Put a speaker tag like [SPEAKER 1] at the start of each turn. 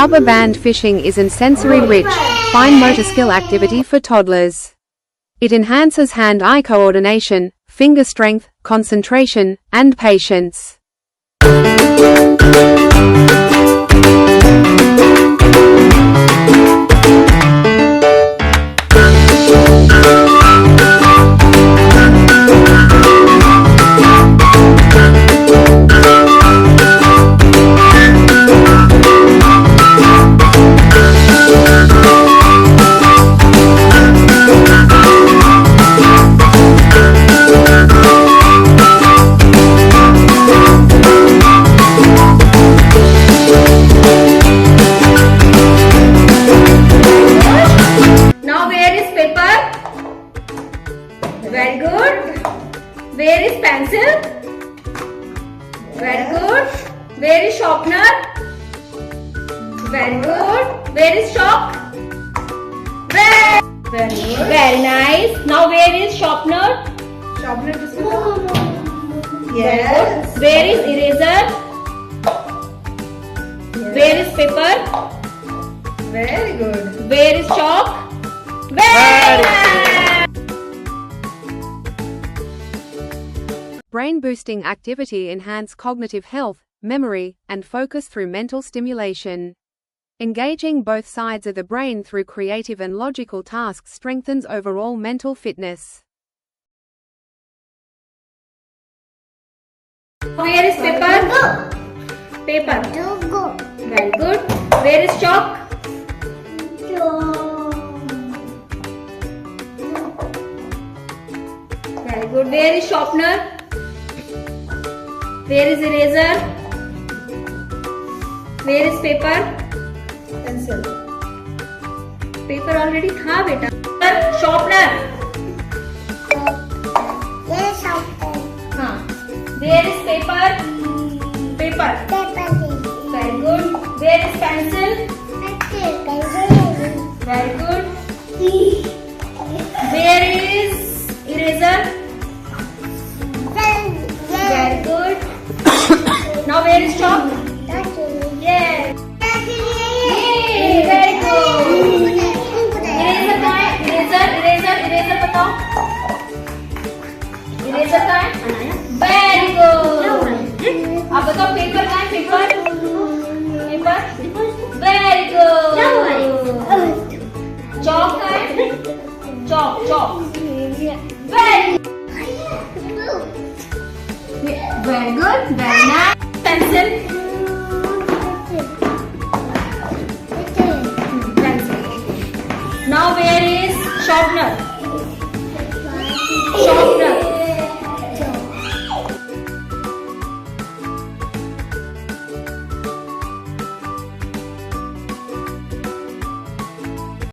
[SPEAKER 1] Rubber band fishing is an sensory-rich, fine motor skill activity for toddlers. It enhances hand-eye coordination, finger strength, concentration, and patience.
[SPEAKER 2] Very good. Where is pencil? Very good. Where is sharpener? Very good. Where is chalk? Very good. Very nice. Now where is sharpener?
[SPEAKER 3] Sharpener is
[SPEAKER 2] Yes. Where is eraser? Where is paper?
[SPEAKER 3] Very good.
[SPEAKER 2] Where is chalk? Very nice.
[SPEAKER 1] Brain-boosting activity enhance cognitive health, memory, and focus through mental stimulation. Engaging both sides of the brain through creative and logical tasks strengthens overall mental fitness.
[SPEAKER 2] Where is paper? Paper. Very good. Where is chalk? Very good. Where is sharpener? Where is eraser? Where is paper?
[SPEAKER 3] Pencil.
[SPEAKER 2] Paper already था बेटा. Sharpener.
[SPEAKER 4] Yes, sharpener.
[SPEAKER 2] हाँ. Where is paper? Paper. Very good. Where is pencil? Very good. Where is eraser? Very good. Now where is chalk? Yes. Yay, very good. Eraser कहाँ है? Eraser बताओ. Eraser कहाँ है? Very good. आप बताओ paper कहाँ है? Paper. Very good. Chalk कहाँ है? Chalk. Very good. Very good. Very nice. Pencil. Pencil. Now where is sharpener?